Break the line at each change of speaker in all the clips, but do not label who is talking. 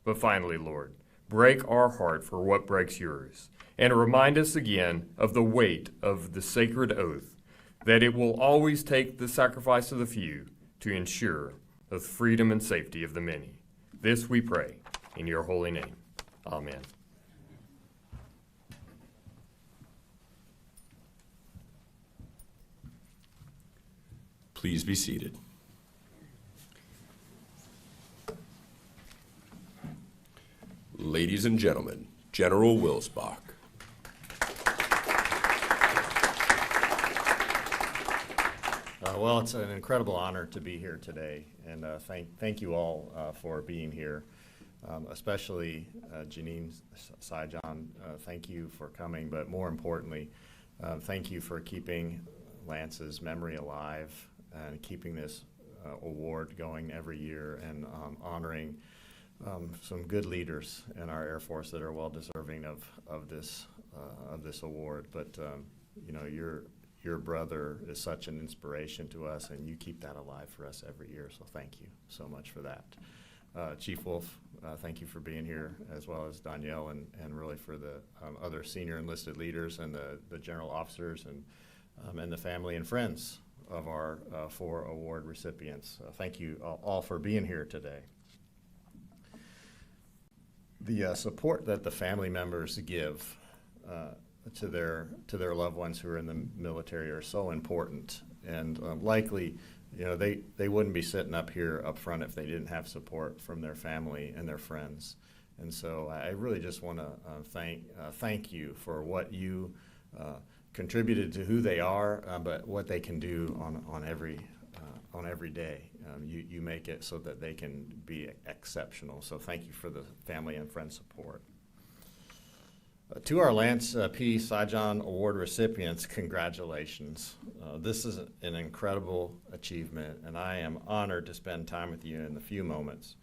But finally, Lord, break our heart for what breaks yours, and remind us again of the weight of the sacred oath, that it will always take the sacrifice of the few to ensure the freedom and safety of the many. This we pray in your holy name. Amen.
Please be seated. Ladies and gentlemen, General Wilsbach.
Well, it's an incredible honor to be here today, and thank you all for being here, especially Janine Syan. Thank you for coming, but more importantly, thank you for keeping Lance's memory alive and keeping this award going every year and honoring some good leaders in our Air Force that are well deserving of this award. But you know, your brother is such an inspiration to us, and you keep that alive for us every year. So thank you so much for that. Chief Wolf, thank you for being here, as well as Danielle, and really for the other senior enlisted leaders and the general officers and the family and friends of our 4 award recipients. Thank you all for being here today. The support that the family members give to their loved ones who are in the military are so important, and likely, you know, they wouldn't be sitting up here up front if they didn't have support from their family and their friends. And so I really just want to thank you for what you contributed to who they are, but what they can do on every day. You make it so that they can be exceptional. So thank you for the family and friend support. To our Lance P. Syan Award recipients, congratulations. This is an incredible achievement, and I am honored to spend time with you in the few moments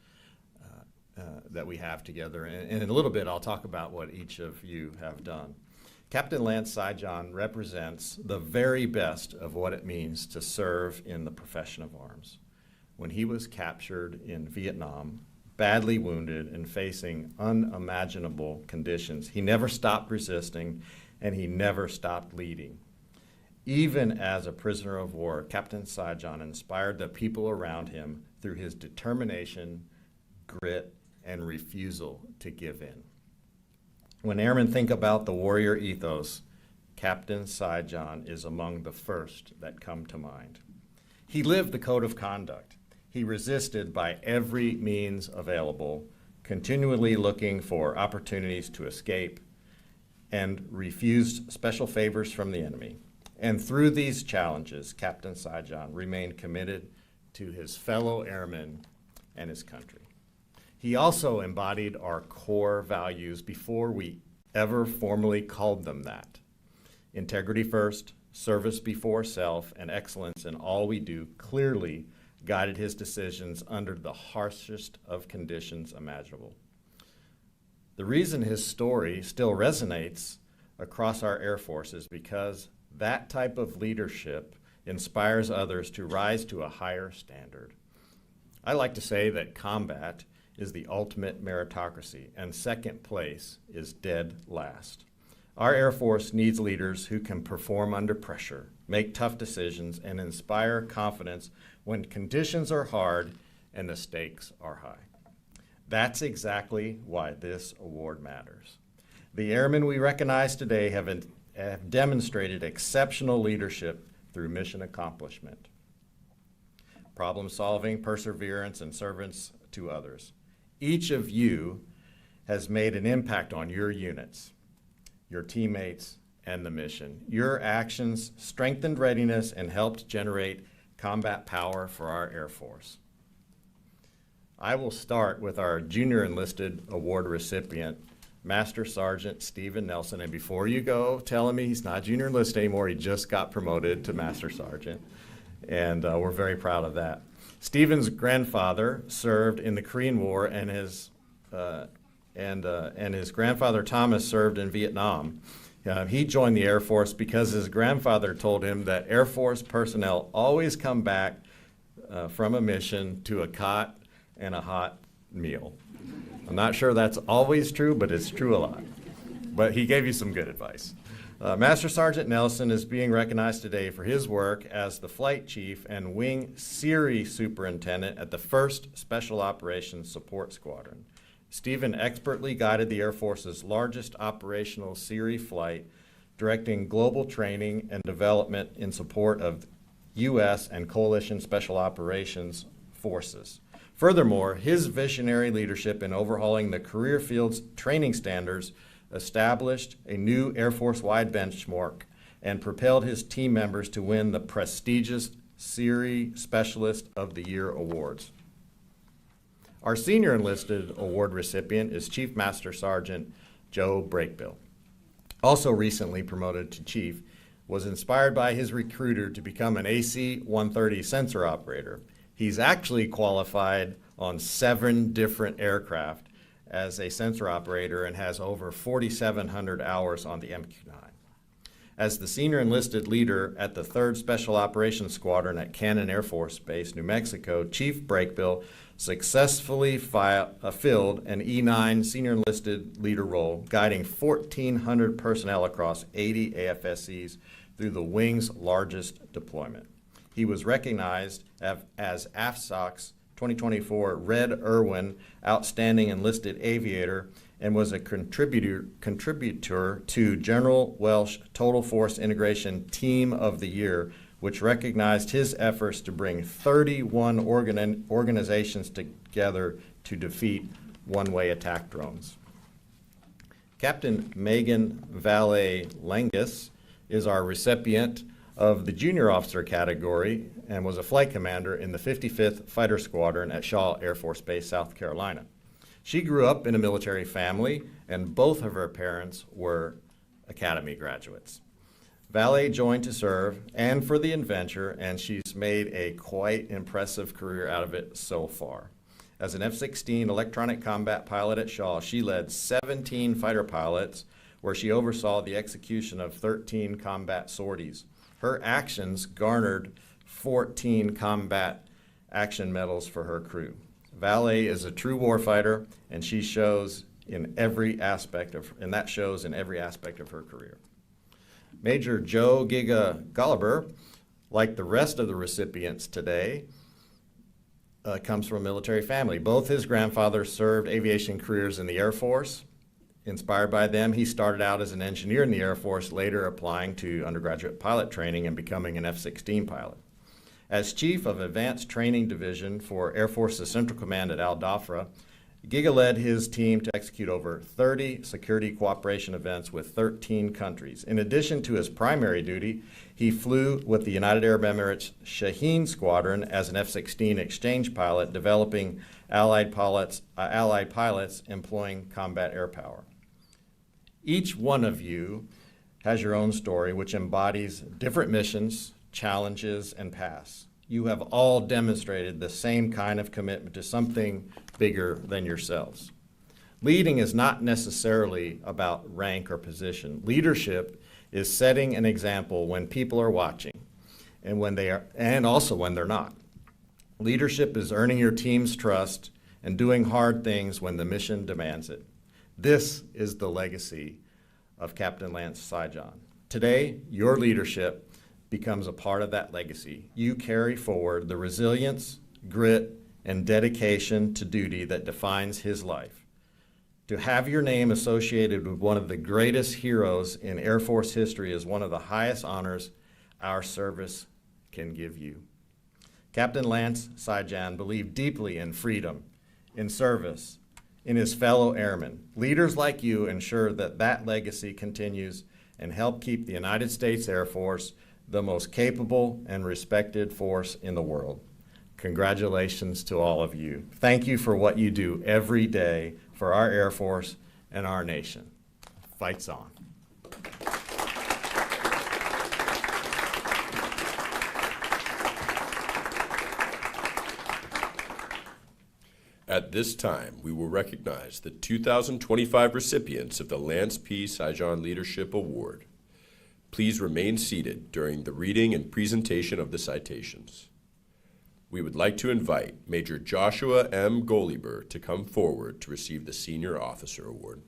that we have together. And in a little bit, I'll talk about what each of you have done. Captain Lance Syan represents the very best of what it means to serve in the profession of arms. When he was captured in Vietnam, badly wounded and facing unimaginable conditions, he never stopped resisting, and he never stopped leading. Even as a prisoner of war, Captain Syan inspired the people around him through his determination, grit, and refusal to give in. When airmen think about the warrior ethos, Captain Syan is among the first that come to mind. He lived the code of conduct. He resisted by every means available, continually looking for opportunities to escape, and refused special favors from the enemy. And through these challenges, Captain Syan remained committed to his fellow airmen and his country. He also embodied our core values before we ever formally called them that. Integrity first, service before self, and excellence in all we do clearly guided his decisions under the harshest of conditions imaginable. The reason his story still resonates across our Air Force is because that type of leadership inspires others to rise to a higher standard. I like to say that combat is the ultimate meritocracy, and second place is dead last. Our Air Force needs leaders who can perform under pressure, make tough decisions, and inspire confidence when conditions are hard and the stakes are high. That's exactly why this award matters. The airmen we recognize today have demonstrated exceptional leadership through mission accomplishment, problem solving, perseverance, and service to others. Each of you has made an impact on your units, your teammates, and the mission. Your actions strengthened readiness and helped generate combat power for our Air Force. I will start with our Junior Enlisted Award recipient, Master Sergeant Stephen Nelson. And before you go telling me he's not Junior Enlisted anymore, he just got promoted to Master Sergeant. And we're very proud of that. Stephen's grandfather served in the Korean War, and his grandfather Thomas served in Vietnam. He joined the Air Force because his grandfather told him that Air Force personnel always come back from a mission to a cot and a hot meal. I'm not sure that's always true, but it's true a lot. But he gave you some good advice. Master Sergeant Nelson is being recognized today for his work as the Flight Chief and Wing Series Superintendent at the 1st Special Operations Support Squadron. Stephen expertly guided the Air Force's largest operational series flight, directing global training and development in support of U.S. and coalition special operations forces. Furthermore, his visionary leadership in overhauling the career field's training standards established a new Air Force-wide benchmark and propelled his team members to win the prestigious Series Specialist of the Year awards. Our senior enlisted award recipient is Chief Master Sergeant Joe Brakebill. Also recently promoted to chief, was inspired by his recruiter to become an AC-130 sensor operator. He's actually qualified on 7 different aircraft as a sensor operator and has over 4,700 hours on the MQ-9. As the senior enlisted leader at the 3rd Special Operations Squadron at Cannon Air Force Base, New Mexico, Chief Brakebill successfully filled an E-9 senior enlisted leader role, guiding 1,400 personnel across 80 AFSCs through the wing's largest deployment. He was recognized as AFSOC's 2024 Red Irwin Outstanding Enlisted Aviator and was a contributor to General Welsh Total Force Integration Team of the Year, which recognized his efforts to bring 31 organizations together to defeat one-way attack drones. Captain Megan Valet Langus is our recipient of the junior officer category and was a flight commander in the 55th Fighter Squadron at Shaw Air Force Base, South Carolina. She grew up in a military family, and both of her parents were academy graduates. Valet joined to serve and for the adventure, and she's made a quite impressive career out of it so far. As an F-16 electronic combat pilot at Shaw, she led 17 fighter pilots, where she oversaw the execution of 13 combat sorties. Her actions garnered 14 combat action medals for her crew. Valet is a true warfighter, and that shows in every aspect of her career. Major Joe Giga Golliber, like the rest of the recipients today, comes from a military family. Both his grandfathers served aviation careers in the Air Force. Inspired by them, he started out as an engineer in the Air Force, later applying to undergraduate pilot training and becoming an F-16 pilot. As Chief of Advanced Training Division for Air Force's Central Command at Al Dhafra, Giga led his team to execute over 30 security cooperation events with 13 countries. In addition to his primary duty, he flew with the United Arab Emirates Shaheen Squadron as an F-16 exchange pilot, developing Allied pilots employing combat air power. Each one of you has your own story, which embodies different missions, challenges, and paths. You have all demonstrated the same kind of commitment to something bigger than yourselves. Leading is not necessarily about rank or position. Leadership is setting an example when people are watching and also when they're not. Leadership is earning your team's trust and doing hard things when the mission demands it. This is the legacy of Captain Lance Syan. Today, your leadership becomes a part of that legacy. You carry forward the resilience, grit, and dedication to duty that defines his life. To have your name associated with one of the greatest heroes in Air Force history is one of the highest honors our service can give you. Captain Lance Syan believed deeply in freedom, in service, in his fellow airmen. Leaders like you ensure that that legacy continues and help keep the United States Air Force the most capable and respected force in the world. Congratulations to all of you. Thank you for what you do every day for our Air Force and our nation. Fights on.
At this time, we will recognize the 2025 recipients of the Lance P. Syan Leadership Award. Please remain seated during the reading and presentation of the citations. We would like to invite Major Joshua M. Goliber to come forward to receive the Senior Officer Award.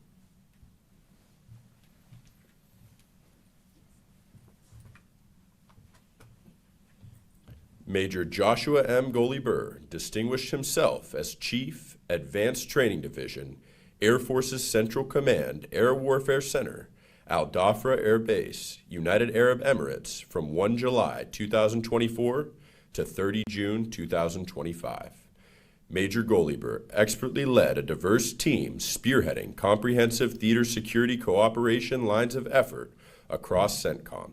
Major Joshua M. Goliber distinguished himself as Chief, Advanced Training Division, Air Force's Central Command, Air Warfare Center, Al Dhafra Air Base, United Arab Emirates from 1 July 2024 to 30 June 2025. Major Goliber expertly led a diverse team spearheading comprehensive theater security cooperation lines of effort across CENTCOM.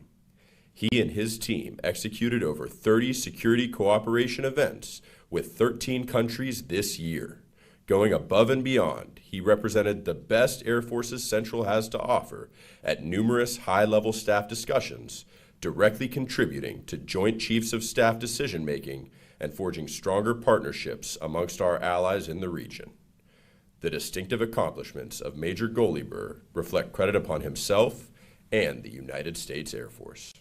He and his team executed over 30 security cooperation events with 13 countries this year. Going above and beyond, he represented the best Air Force's Central has to offer at numerous high-level staff discussions, directly contributing to Joint Chiefs of Staff decision-making and forging stronger partnerships amongst our allies in the region. The distinctive accomplishments of Major Goliber reflect credit upon himself and the United States Air Force.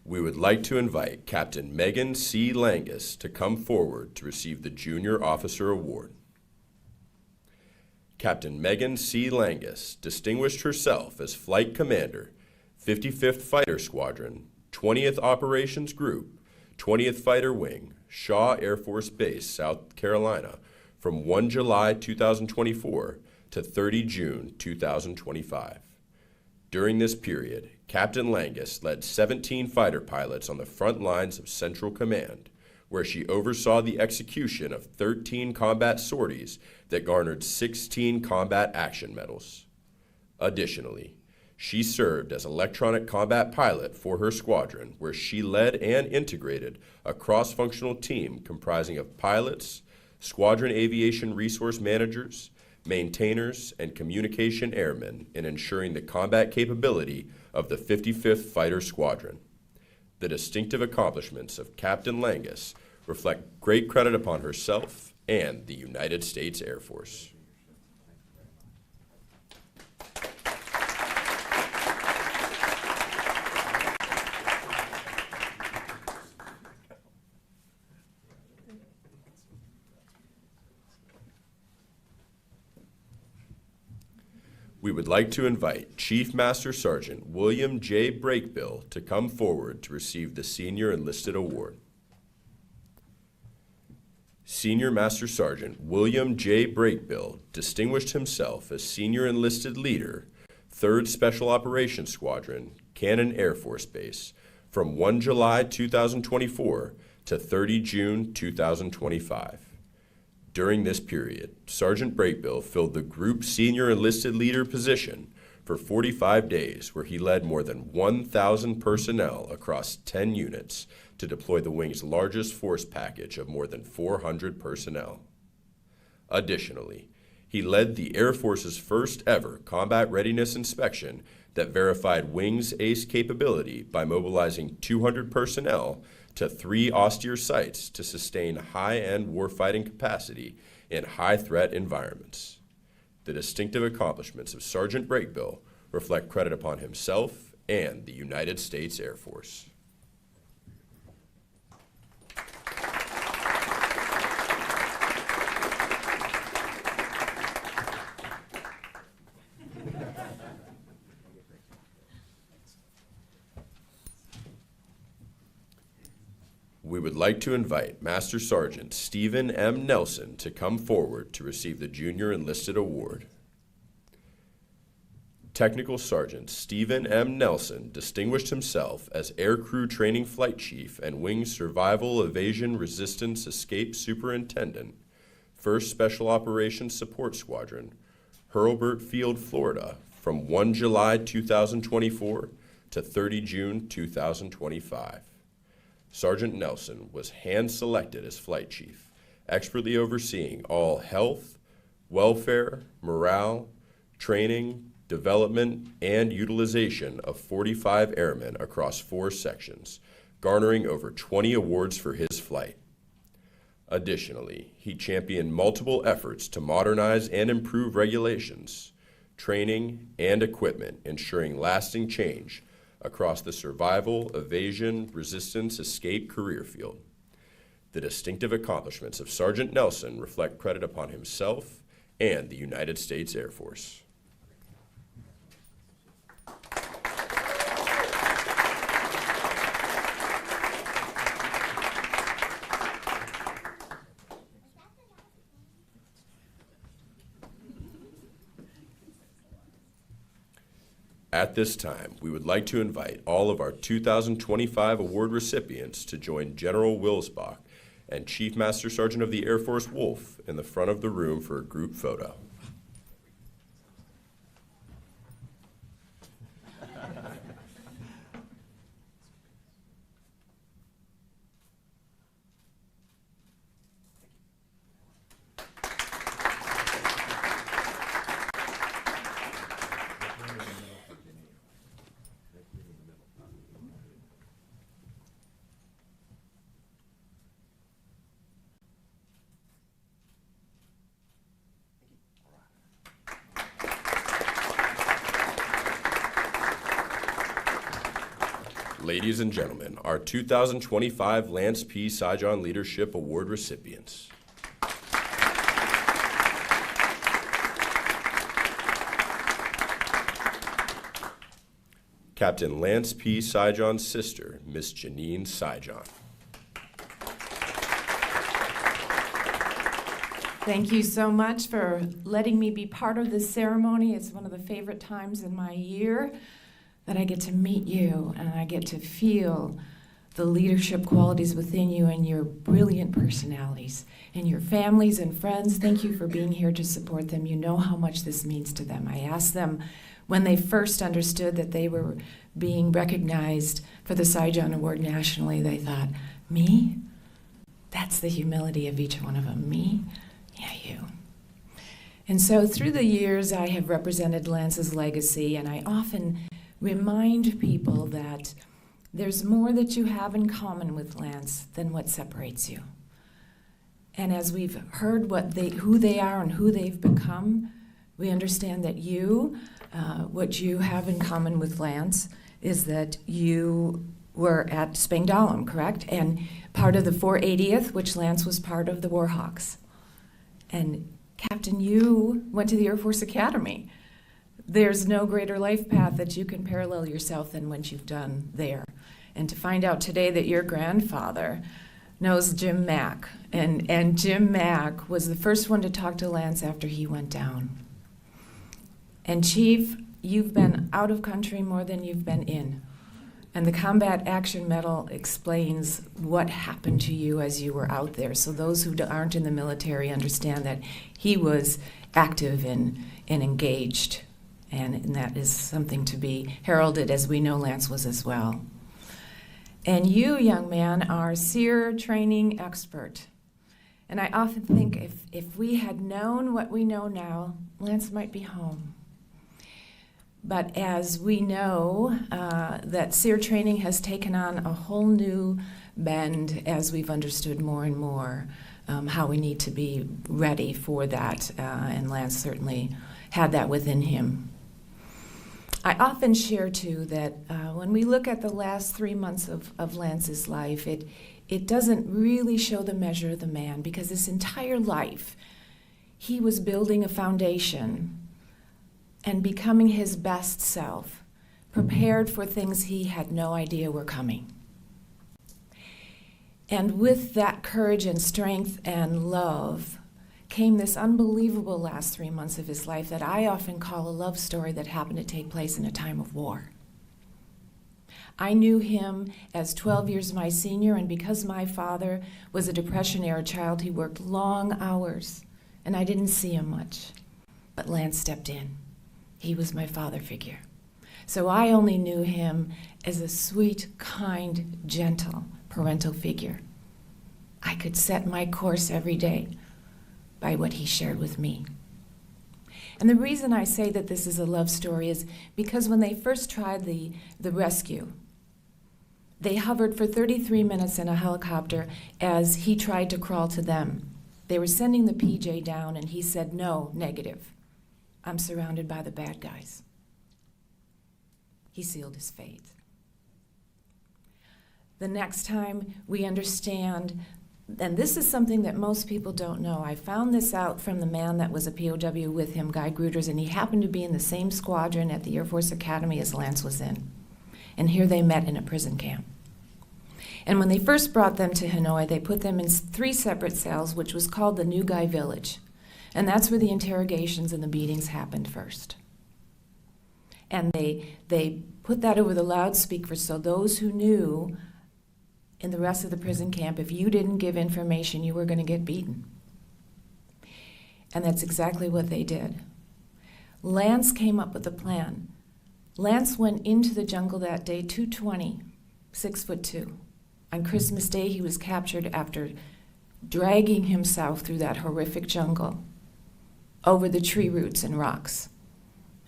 We would like to invite Captain Megan C. Langus to come forward to receive the Junior Officer Award. Captain Megan C. Langus distinguished herself as Flight Commander, 55th Fighter Squadron, 20th Operations Group, 20th Fighter Wing, Shaw Air Force Base, South Carolina, from 1 July 2024 to 30 June 2025. During this period, Captain Langus led 17 fighter pilots on the front lines of Central Command, where she oversaw the execution of 13 combat sorties that garnered 16 combat action medals. Additionally, she served as electronic combat pilot for her squadron, where she led and integrated a cross-functional team comprising of pilots, squadron aviation resource managers, maintainers, and communication airmen in ensuring the combat capability of the 55th Fighter Squadron. The distinctive accomplishments of Captain Langus reflect great credit upon herself and the United States Air Force. We would like to invite Chief Master Sergeant William J. Brakebill to come forward to receive the Senior Enlisted Award. Senior Master Sergeant William J. Brakebill distinguished himself as Senior Enlisted Leader, 3rd Special Operations Squadron, Cannon Air Force Base, from 1 July 2024 to 30 June 2025. During this period, Sergeant Brakebill filled the Group Senior Enlisted Leader position for 45 days, where he led more than 1,000 personnel across 10 units to deploy the wing's largest force package of more than 400 personnel. Additionally, he led the Air Force's first ever combat readiness inspection that verified Wing's ACE capability by mobilizing 200 personnel to 3 austere sites to sustain high-end warfighting capacity in high-threat environments. The distinctive accomplishments of Sergeant Brakebill reflect credit upon himself and the United States Air Force. We would like to invite Master Sergeant Stephen M. Nelson to come forward to receive the Junior Enlisted Award. Technical Sergeant Stephen M. Nelson distinguished himself as Aircrew Training Flight Chief and Wing Survival Evasion Resistance Escape Superintendent, 1st Special Operations Support Squadron, Hurlburt Field, Florida, from 1 July 2024 to 30 June 2025. Sergeant Nelson was hand-selected as Flight Chief, expertly overseeing all health, welfare, morale, training, development, and utilization of 45 airmen across 4 sections, garnering over 20 awards for his flight. Additionally, he championed multiple efforts to modernize and improve regulations, training, and equipment, ensuring lasting change across the survival, evasion, resistance, escape career field. The distinctive accomplishments of Sergeant Nelson reflect credit upon himself and the United States Air Force. At this time, we would like to invite all of our 2025 award recipients to join General Wilsbach and Chief Master Sergeant of the Air Force Wolf in the front of the room for a group photo. Ladies and gentlemen, our 2025 Lance P. Syan Leadership Award recipients. Captain Lance P. Syan's sister, Miss Janine Syan.
Thank you so much for letting me be part of this ceremony. It's one of the favorite times in my year that I get to meet you and I get to feel the leadership qualities within you and your brilliant personalities. And your families and friends, thank you for being here to support them. You know how much this means to them. I asked them when they first understood that they were being recognized for the Syan Award nationally, they thought, me? That's the humility of each one of them. Me? Yeah, you. And so through the years, I have represented Lance's legacy, and I often remind people that there's more that you have in common with Lance than what separates you. And as we've heard who they are and who they've become, we understand that what you have in common with Lance is that you were at Spangdahlem, correct? And part of the 480th, which Lance was part of the Warhawks. And Captain, you went to the Air Force Academy. There's no greater life path that you can parallel yourself than what you've done there. And to find out today that your grandfather knows Jim Mack, and Jim Mack was the first one to talk to Lance after he went down. And Chief, you've been out of country more than you've been in. And the Combat Action Medal explains what happened to you as you were out there. So those who aren't in the military understand that he was active and engaged. And that is something to be heralded, as we know Lance was as well. And you, young man, are SEER training expert. And I often think if we had known what we know now, Lance might be home. But as we know, that SEER training has taken on a whole new bend as we've understood more and more how we need to be ready for that. And Lance certainly had that within him. I often share, too, that when we look at the last 3 months of Lance's life, it doesn't really show the measure of the man, because his entire life he was building a foundation and becoming his best self, prepared for things he had no idea were coming. And with that courage and strength and love came this unbelievable last 3 months of his life that I often call a love story that happened to take place in a time of war. I knew him as 12 years my senior, and because my father was a Depression-era child, he worked long hours, and I didn't see him much. But Lance stepped in. He was my father figure. So I only knew him as a sweet, kind, gentle parental figure. I could set my course every day by what he shared with me. And the reason I say that this is a love story is because when they first tried the rescue, They hovered for 33 minutes in a helicopter as he tried to crawl to them. They were sending the PJ down, and he said, "No, negative. I'm surrounded by the bad guys." He sealed his fate. The next time we understand, and this is something that most people don't know. I found this out from the man that was a POW with him, Guy Gruters, and he happened to be in the same squadron at the Air Force Academy as Lance was in. And here they met in a prison camp. And when they first brought them to Hanoi, they put them in 3 separate cells, which was called the New Guy Village. And that's where the interrogations and the beatings happened first. And they put that over the loudspeaker so those who knew in the rest of the prison camp, if you didn't give information, you were going to get beaten. And that's exactly what they did. Lance came up with a plan. Lance went into the jungle that day, 220, 6'2". On Christmas Day, he was captured after dragging himself through that horrific jungle over the tree roots and rocks.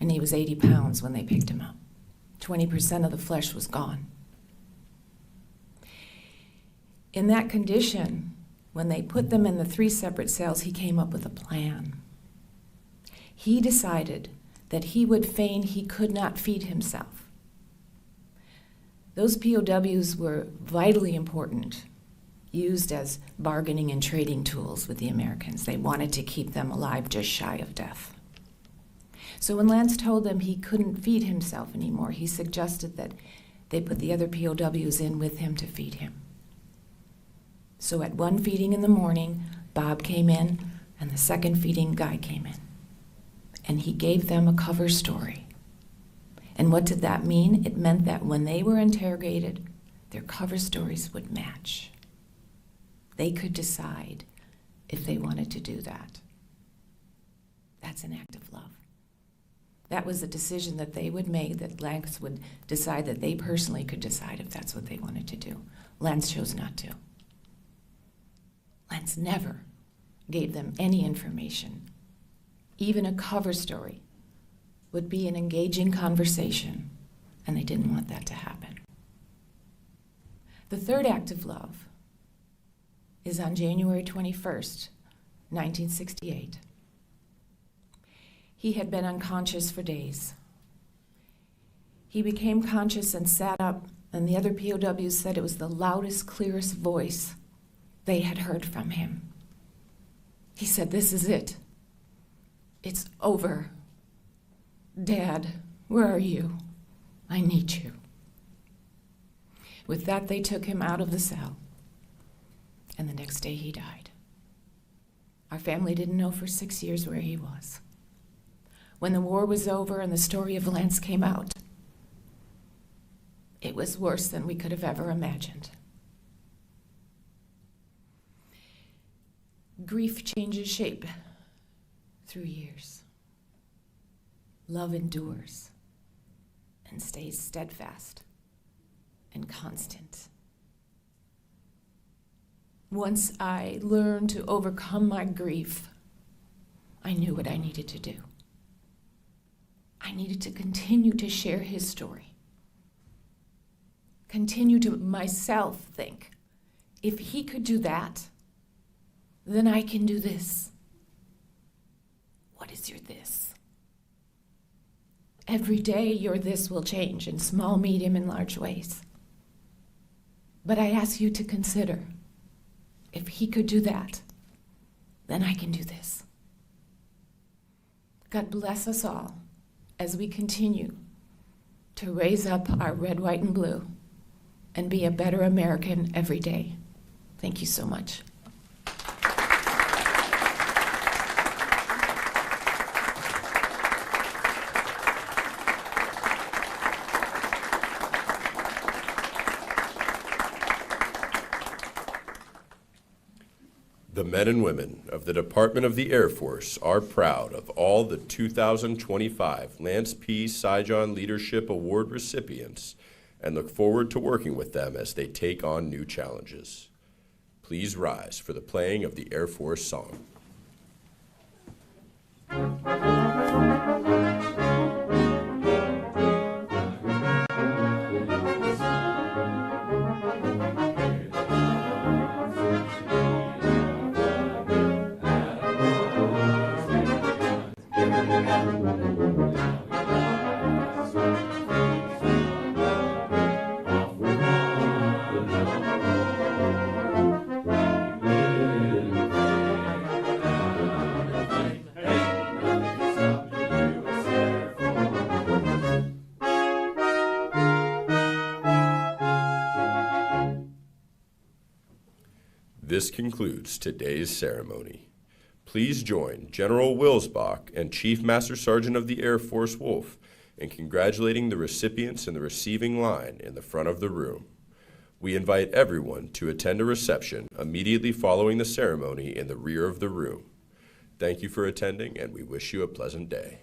And he was 80 pounds when they picked him up. 20% of the flesh was gone. In that condition, when they put them in the 3 separate cells, he came up with a plan. He decided that he would feign he could not feed himself. Those POWs were vitally important, used as bargaining and trading tools with the Americans. They wanted to keep them alive just shy of death. So when Lance told them he couldn't feed himself anymore, he suggested that they put the other POWs in with him to feed him. So at one feeding in the morning, Bob came in, and the second feeding, Guy came in. And he gave them a cover story. And what did that mean? It meant that when they were interrogated, their cover stories would match. They could decide if they wanted to do that. That's an act of love. That was a decision that they would make, that Lance would decide that they personally could decide if that's what they wanted to do. Lance chose not to. Lance never gave them any information. Even a cover story would be an engaging conversation, and they didn't want that to happen. The third act of love is on January 21st, 1968. He had been unconscious for days. He became conscious and sat up, and the other POWs said it was the loudest, clearest voice they had heard from him. He said, "This is it. It's over. Dad, where are you? I need you." With that, they took him out of the cell, and the next day he died. Our family didn't know for 6 years where he was. When the war was over and the story of Lance came out, it was worse than we could have ever imagined. Grief changes shape through years. Love endures and stays steadfast and constant. Once I learned to overcome my grief, I knew what I needed to do. I needed to continue to share his story. Continue to myself think, if he could do that, then I can do this. What is your this? Every day your this will change in small, medium, and large ways. But I ask you to consider, if he could do that, then I can do this. God bless us all as we continue to raise up our red, white, and blue and be a better American every day. Thank you so much.
The men and women of the Department of the Air Force are proud of all the 2025 Lance P. Syan Leadership Award recipients and look forward to working with them as they take on new challenges. Please rise for the playing of the Air Force song. This concludes today's ceremony. Please join General Wilsbach and Chief Master Sergeant of the Air Force Wolf in congratulating the recipients in the receiving line in the front of the room. We invite everyone to attend a reception immediately following the ceremony in the rear of the room. Thank you for attending, and we wish you a pleasant day.